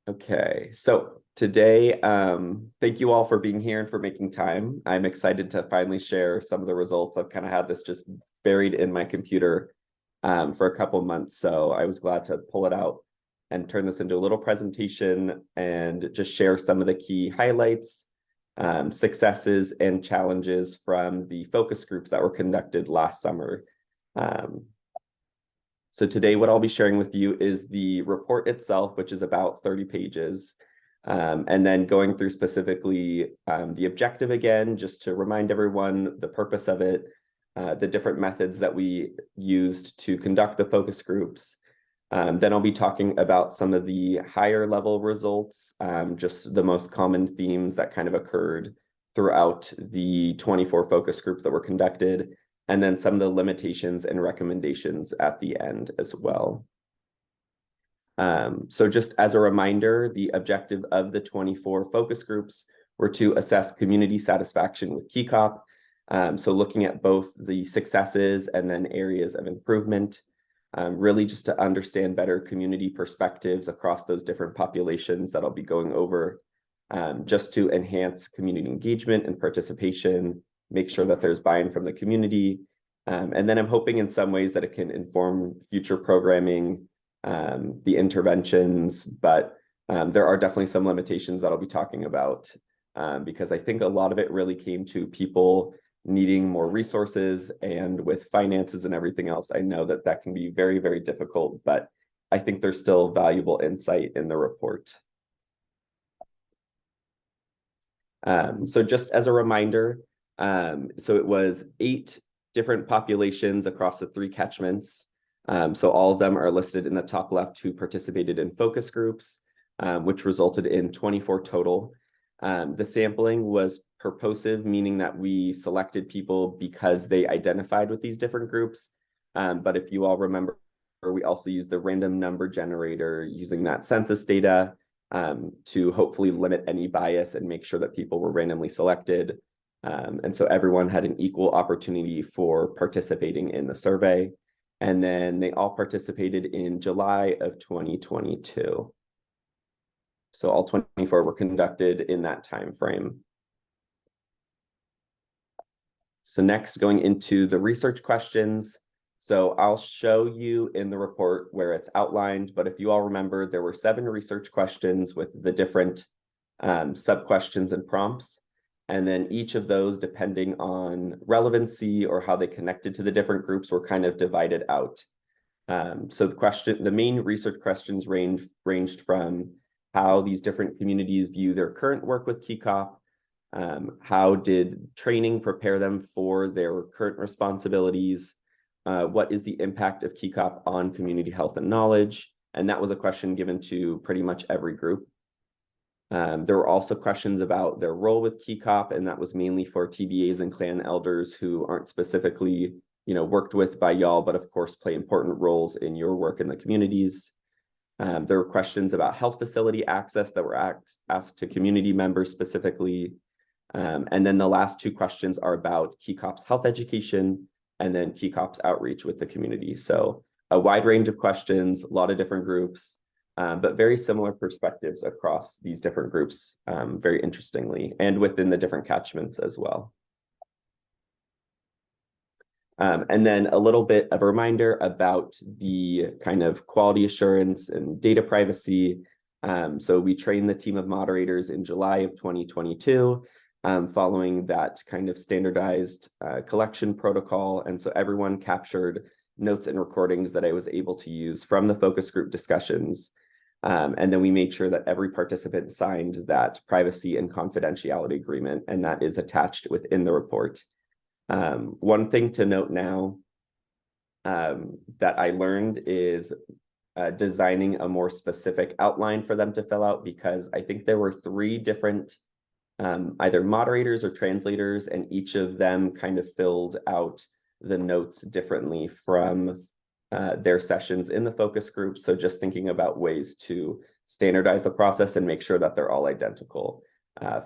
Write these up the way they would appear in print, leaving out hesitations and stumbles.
Okay, so today, thank you all for being here and for making time. I'm excited to finally share some of the results. I've kind of had this just buried in my computer for a couple months, so I was glad to pull it out and turn this into a little presentation and just share some of the key highlights, successes, and challenges from the focus groups that were conducted last summer. So today, what I'll be sharing with you is the report itself, which is about 30 pages, and then going through specifically the objective again, just to remind everyone the purpose of it, the different methods that we used to conduct the focus groups. Then I'll be talking about some of the higher level results, just the most common themes that kind of occurred throughout the 24 focus groups that were conducted, and then some of the limitations and recommendations at the end as well. So just as a reminder, the objective of the 24 focus groups were to assess community satisfaction with KeyCOP. So looking at both the successes and then areas of improvement, really just to understand better community perspectives across those different populations that I'll be going over, just to enhance community engagement and participation, make sure that there's buy-in from the community. And then I'm hoping in some ways that it can inform future programming, the interventions, but there are definitely some limitations that I'll be talking about because I think a lot of it really came to people needing more resources, and with finances and everything else, I know that that can be very, very difficult, but I think there's still valuable insight in the report. So just as a reminder, so it was 8 different populations across the 3 catchments. So all of them are listed in the top left who participated in focus groups, which resulted in 24 total. The sampling was purposive, meaning that we selected people because they identified with these different groups. But if you all remember, we also used the random number generator using that census data to hopefully limit any bias and make sure that people were randomly selected. And so everyone had an equal opportunity for participating in the survey. And then they all participated in July of 2022. So all 24 were conducted in that time frame. So next, going into the research questions. So I'll show you in the report where it's outlined, but if you all remember, there were 7 research questions with the different sub-questions and prompts. And then each of those, depending on relevancy or how they connected to the different groups, were kind of divided out. So the main research questions ranged from how these different communities view their current work with KeyCOP, how did training prepare them for their current responsibilities, what is the impact of KeyCOP on community health and knowledge? And that was a question given to pretty much every group. There were also questions about their role with KeyCOP, and that was mainly for TBAs and clan elders who aren't specifically, worked with by y'all, but of course play important roles in your work in the communities. There were questions about health facility access that were asked to community members specifically. And then the last 2 questions are about KeyCOP's health education and then KeyCOP's outreach with the community. So a wide range of questions, a lot of different groups, but very similar perspectives across these different groups, very interestingly, and within the different catchments as well. And then a little bit of a reminder about the kind of quality assurance and data privacy. So we trained the team of moderators in July of 2022, following that kind of standardized collection protocol. And so everyone captured notes and recordings that I was able to use from the focus group discussions. And then we made sure that every participant signed that privacy and confidentiality agreement, and that is attached within the report. One thing to note now that I learned is designing a more specific outline for them to fill out, because I think there were 3 different either moderators or translators, and each of them kind of filled out the notes differently from their sessions in the focus group. So just thinking about ways to standardize the process and make sure that they're all identical.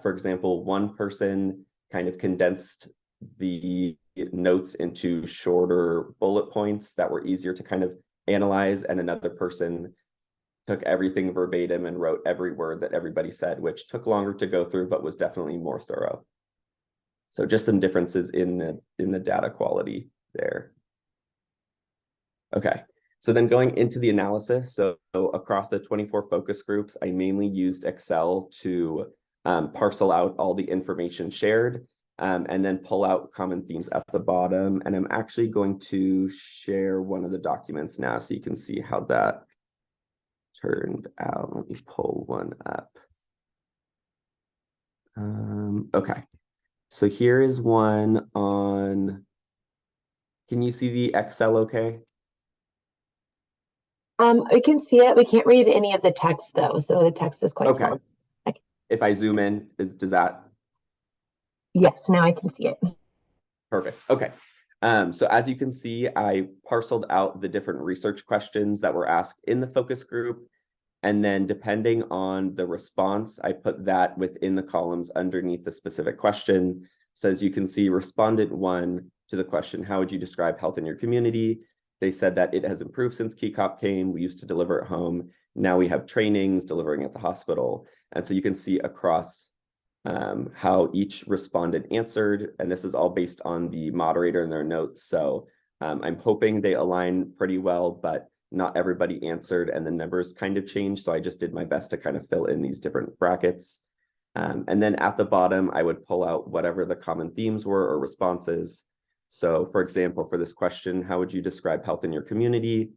For example, one person kind of condensed the notes into shorter bullet points that were easier to kind of analyze, and another person took everything verbatim and wrote every word that everybody said, which took longer to go through, but was definitely more thorough. So just some differences in the data quality there. Okay, so then going into the analysis, so across the 24 focus groups, I mainly used Excel to parcel out all the information shared, and then pull out common themes at the bottom. And I'm actually going to share one of the documents now so you can see how that turned out. Let me pull one up. Okay, so here is one on, can you see the Excel okay? We can see it. We can't read any of the text though, so the text is quite small. Okay. If I zoom in, does that? Yes, now I can see it. Perfect. Okay. So as you can see, I parceled out the different research questions that were asked in the focus group. And then depending on the response, I put that within the columns underneath the specific question. So as you can see, respondent 1 to the question, how would you describe health in your community? They said that it has improved since KeyCOP came. We used to deliver at home. Now we have trainings delivering at the hospital. And so you can see across how each respondent answered, and this is all based on the moderator and their notes. So I'm hoping they align pretty well, but not everybody answered and the numbers kind of changed. So I just did my best to kind of fill in these different brackets. And then at the bottom, I would pull out whatever the common themes were or responses. So for example, for this question, how would you describe health in your community?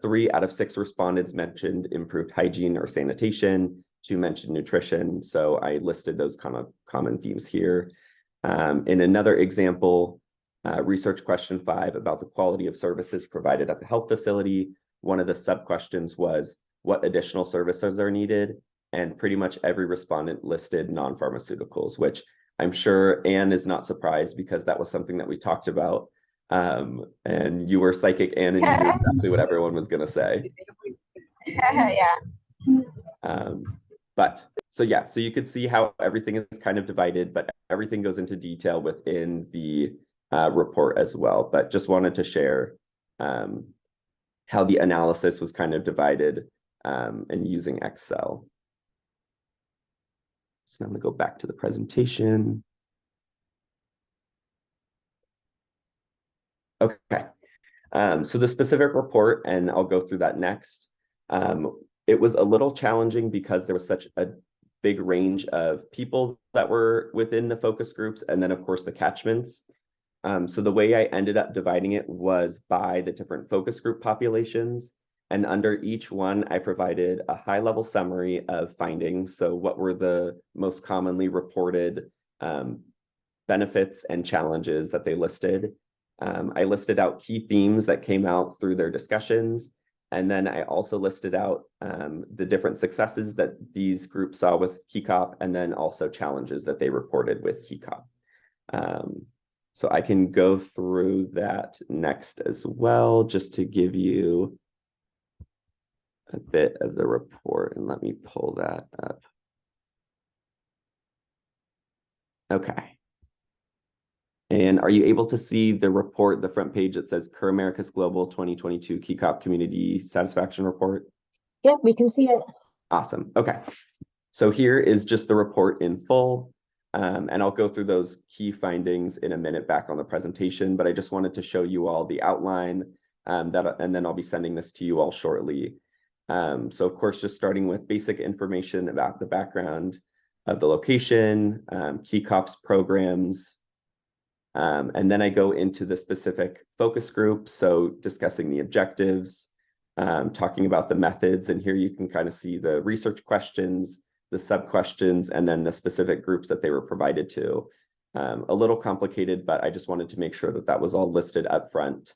3 out of 6 respondents mentioned improved hygiene or sanitation. 2 mentioned nutrition. So I listed those kind of common themes here. In another example, research question 5 about the quality of services provided at the health facility. One of the sub-questions was, what additional services are needed? And pretty much every respondent listed non-pharmaceuticals, which I'm sure Anne is not surprised because that was something that we talked about. And you were psychic, Anne, and you knew exactly what everyone was going to say. Yeah. But so yeah, so you could see how everything is kind of divided, but everything goes into detail within the report as well. But just wanted to share how the analysis was kind of divided and using Excel. So I'm going to go back to the presentation. Okay, so the specific report, and I'll go through that next. It was a little challenging because there was such a big range of people that were within the focus groups, and then of course the catchments. So the way I ended up dividing it was by the different focus group populations. And under each one, I provided a high-level summary of findings. So what were the most commonly reported benefits and challenges that they listed. I listed out key themes that came out through their discussions. And then I also listed out the different successes that these groups saw with KeyCOP, and then also challenges that they reported with KeyCOP. So I can go through that next as well, just to give you a bit of the report, and let me pull that up. Okay. And are you able to see the report, the front page that says CurAmericas Global 2022 KeyCOP Community Satisfaction Report? Yep, we can see it. Awesome. Okay. So here is just the report in full. And I'll go through those key findings in a minute back on the presentation, but I just wanted to show you all the outline and then I'll be sending this to you all shortly. So of course, just starting with basic information about the background of the location, KeyCOP's programs, and then I go into the specific focus group. So discussing the objectives, talking about the methods, and here you can kind of see the research questions, the sub-questions, and then the specific groups that they were provided to. A little complicated, but I just wanted to make sure that that was all listed up front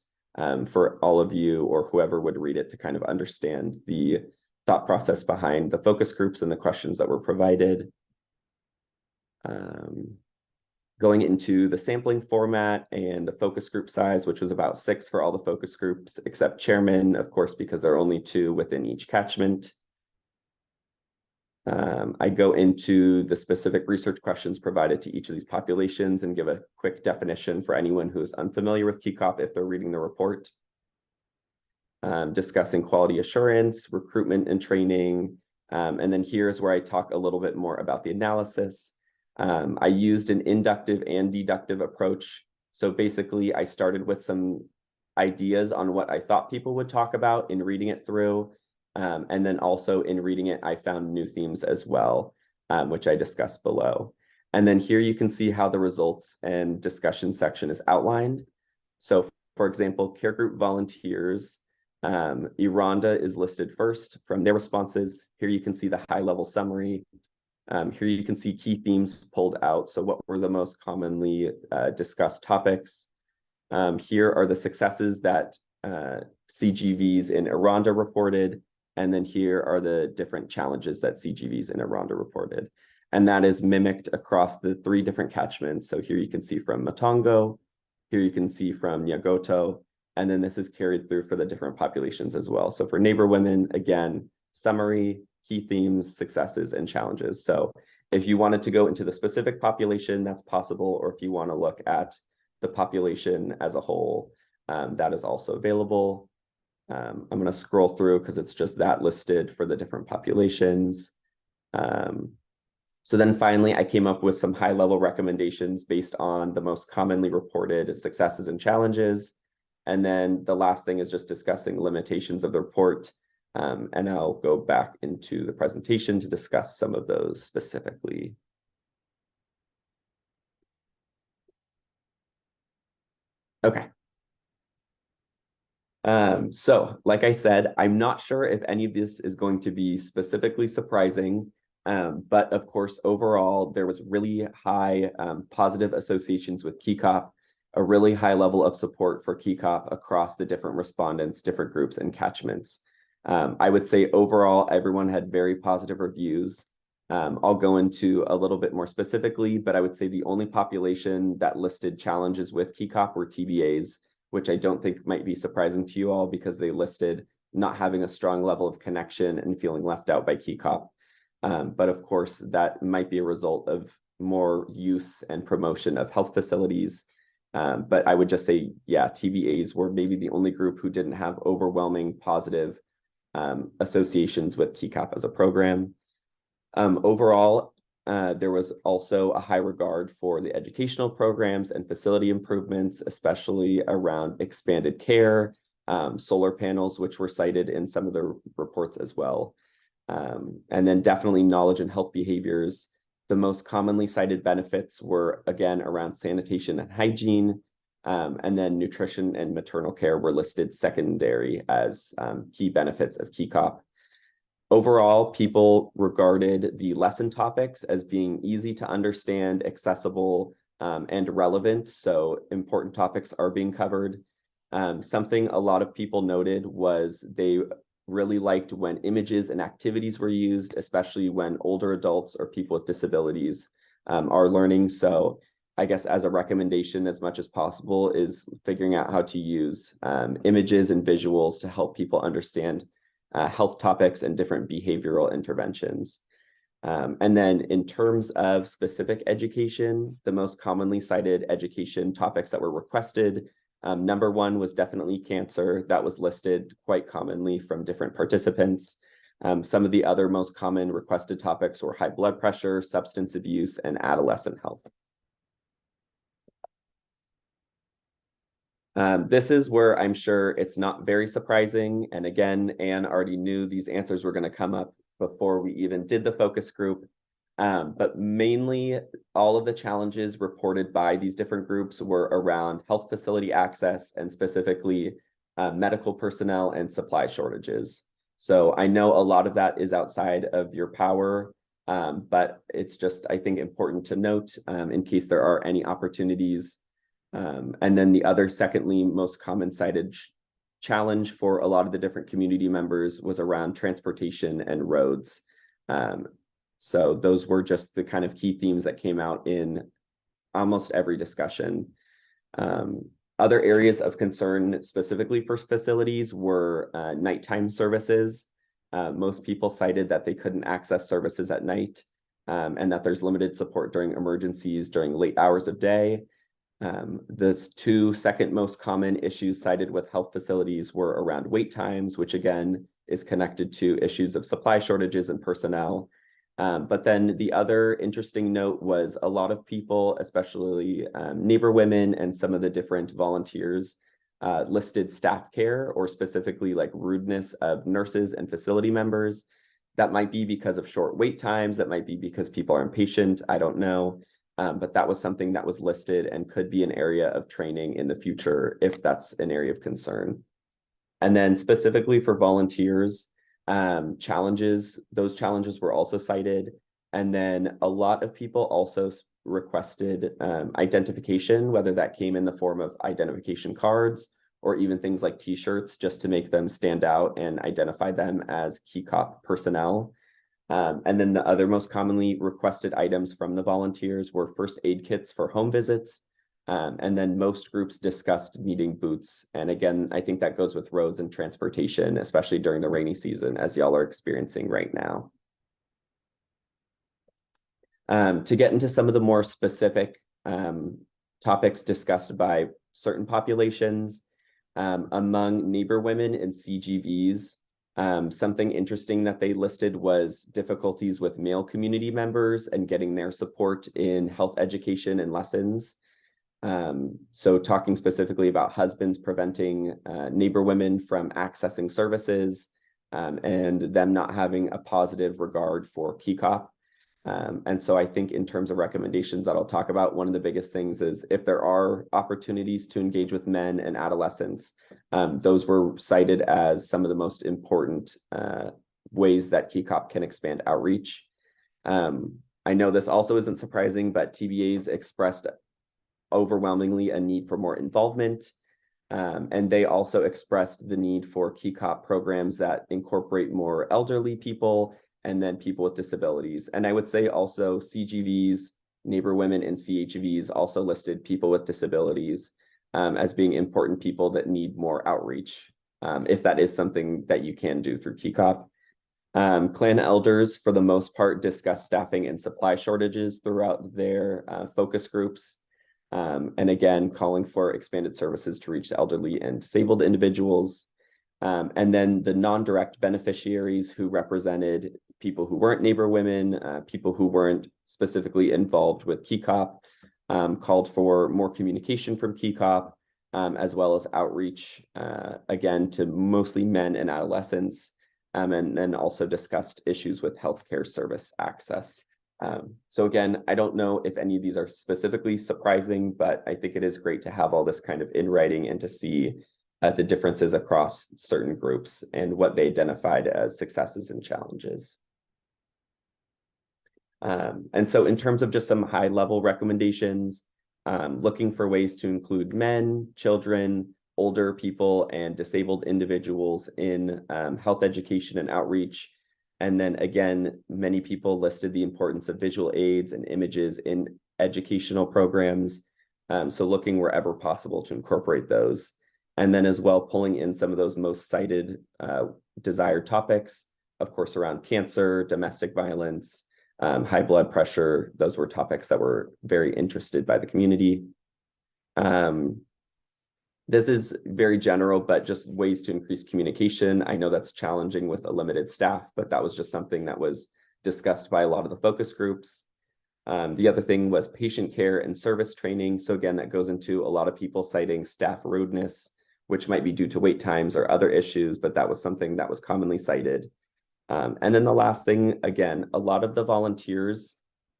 for all of you or whoever would read it to kind of understand the thought process behind the focus groups and the questions that were provided. Going into the sampling format and the focus group size, which was about 6 for all the focus groups, except chairman, of course, because there are only 2 within each catchment. I go into the specific research questions provided to each of these populations and give a quick definition for anyone who is unfamiliar with KeyCOP if they're reading the report. discussing quality assurance, recruitment and training. And then here's where I talk a little bit more about the analysis. I used an inductive and deductive approach. So basically, I started with some ideas on what I thought people would talk about in reading it through. And then also in reading it, I found new themes as well, which I discussed below. And then here you can see how the results and discussion section is outlined. So for example, care group volunteers, Iranda is listed first from their responses. Here you can see the high-level summary. Here you can see key themes pulled out. So what were the most commonly discussed topics? Here are the successes that CGVs in Iranda reported. And then here are the different challenges that CGVs in Iranda reported. And that is mimicked across the 3 different catchments. So here you can see from Matongo, here you can see from Nyagoto, and then this is carried through for the different populations as well. So for neighbor women, again, summary, key themes, successes, and challenges. So if you wanted to go into the specific population, that's possible, or if you want to look at the population as a whole, that is also available. I'm going to scroll through because it's just that listed for the different populations. So then finally, I came up with some high-level recommendations based on the most commonly reported successes and challenges. And then the last thing is just discussing limitations of the report. And I'll go back into the presentation to discuss some of those specifically. Okay. So like I said, I'm not sure if any of this is going to be specifically surprising. But of course, overall, there was really high positive associations with KeyCOP, a really high level of support for KeyCOP across the different respondents, different groups and catchments. I would say overall, everyone had very positive reviews. I'll go into a little bit more specifically, but I would say the only population that listed challenges with KeyCOP were TBAs, which I don't think might be surprising to you all because they listed not having a strong level of connection and feeling left out by KeyCOP. But of course, that might be a result of more use and promotion of health facilities. But I would just say, yeah, TBAs were maybe the only group who didn't have overwhelming positive associations with KeyCOP as a program. Overall, there was also a high regard for the educational programs and facility improvements, especially around expanded care, solar panels, which were cited in some of the reports as well. And then definitely knowledge and health behaviors. The most commonly cited benefits were, again, around sanitation and hygiene, and then nutrition and maternal care were listed secondary as key benefits of KeyCOP. Overall, people regarded the lesson topics as being easy to understand, accessible, and relevant. So important topics are being covered. Something a lot of people noted was they really liked when images and activities were used, especially when older adults or people with disabilities are learning. So I guess as a recommendation, as much as possible, is figuring out how to use images and visuals to help people understand health topics and different behavioral interventions. And then in terms of specific education, the most commonly cited education topics that were requested, number 1 was definitely cancer. That was listed quite commonly from different participants. Some of the other most common requested topics were high blood pressure, substance abuse, and adolescent health. This is where I'm sure it's not very surprising. And again, Anne already knew these answers were going to come up before we even did the focus group. But mainly all of the challenges reported by these different groups were around health facility access and specifically medical personnel and supply shortages. So I know a lot of that is outside of your power, but it's just, I think, important to note in case there are any opportunities. And then the other secondly most common cited challenge for a lot of the different community members was around transportation and roads. So those were just the kind of key themes that came out in almost every discussion. Other areas of concern specifically for facilities were nighttime services. Most people cited that they couldn't access services at night and that there's limited support during emergencies during late hours of day. The two second most common issues cited with health facilities were around wait times, which again is connected to issues of supply shortages and personnel. But then the other interesting note was a lot of people, especially neighbor women and some of the different volunteers, listed staff care or specifically like rudeness of nurses and facility members. That might be because of short wait times. That might be because people are impatient. I don't know. But that was something that was listed and could be an area of training in the future if that's an area of concern. And then specifically for volunteers, those challenges were also cited. And then a lot of people also requested identification, whether that came in the form of identification cards or even things like t-shirts, just to make them stand out and identify them as KeyCOP personnel. And then the other most commonly requested items from the volunteers were first aid kits for home visits. And then most groups discussed needing boots. And again, I think that goes with roads and transportation, especially during the rainy season, as y'all are experiencing right now. To get into some of the more specific topics discussed by certain populations, among neighbor women and CGVs, something interesting that they listed was difficulties with male community members and getting their support in health education and lessons. So talking specifically about husbands preventing neighbor women from accessing services and them not having a positive regard for KeyCOP. And so I think in terms of recommendations that I'll talk about, one of the biggest things is if there are opportunities to engage with men and adolescents, those were cited as some of the most important ways that KeyCOP can expand outreach. I know this also isn't surprising, but TBAs expressed overwhelmingly a need for more involvement. And they also expressed the need for KeyCOP programs that incorporate more elderly people and then people with disabilities. And I would say also CGVs, neighbor women, and CHVs also listed people with disabilities as being important people that need more outreach, if that is something that you can do through KeyCOP. Clan elders, for the most part, discussed staffing and supply shortages throughout their focus groups. And again, calling for expanded services to reach the elderly and disabled individuals. And then the non-direct beneficiaries who represented people who weren't neighbor women, people who weren't specifically involved with KeyCOP, called for more communication from KeyCOP, as well as outreach, again, to mostly men and adolescents, and then also discussed issues with healthcare service access. So again, I don't know if any of these are specifically surprising, but I think it is great to have all this kind of in writing and to see the differences across certain groups and what they identified as successes and challenges. And so in terms of just some high level recommendations, looking for ways to include men, children, older people, and disabled individuals in health education and outreach. And then again, many people listed the importance of visual aids and images in educational programs. So looking wherever possible to incorporate those. And then as well, pulling in some of those most cited desired topics, of course, around cancer, domestic violence, high blood pressure. Those were topics that were very interested by the community. This is very general, but just ways to increase communication. I know that's challenging with a limited staff, but that was just something that was discussed by a lot of the focus groups. The other thing was patient care and service training. So again, that goes into a lot of people citing staff rudeness, which might be due to wait times or other issues, but that was something that was commonly cited. And then the last thing, again, a lot of the volunteers,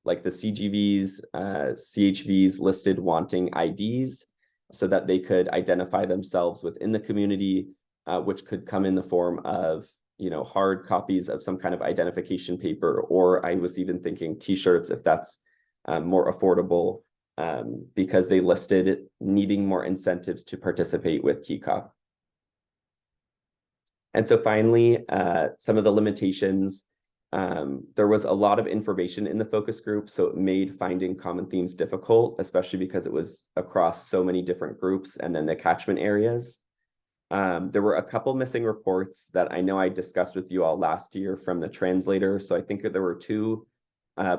like the CGVs, CHVs listed wanting IDs so that they could identify themselves within the community, which could come in the form of, hard copies of some kind of identification paper, or I was even thinking t-shirts if that's more affordable, because they listed needing more incentives to participate with KeyCOP. And so finally, some of the limitations, there was a lot of information in the focus group, so it made finding common themes difficult, especially because it was across so many different groups and then the catchment areas. There were a couple missing reports that I know I discussed with you all last year from the translator. So I think that there were two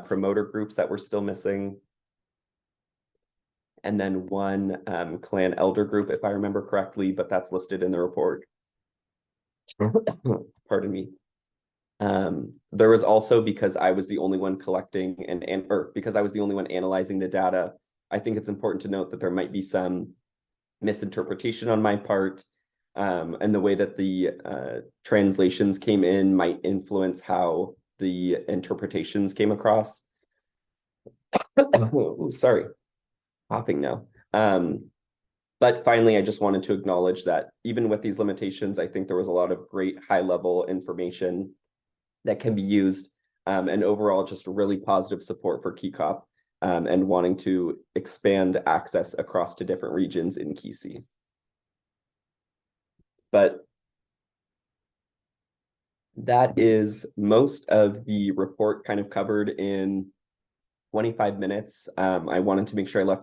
promoter groups that were still missing. and then one clan elder group, if I remember correctly, but that's listed in the report. Pardon me. There was also, because I was the only one collecting or because I was the only one analyzing the data, I think it's important to note that there might be some misinterpretation on my part, and the way that the translations came in might influence how the interpretations came across. Oh, sorry, coughing now. But finally, I just wanted to acknowledge that even with these limitations, I think there was a lot of great high-level information that can be used, and overall just really positive support for KeyCop, and wanting to expand access across to different regions in KeyC. But that is most of the report kind of covered in 25 minutes. I wanted to make sure I left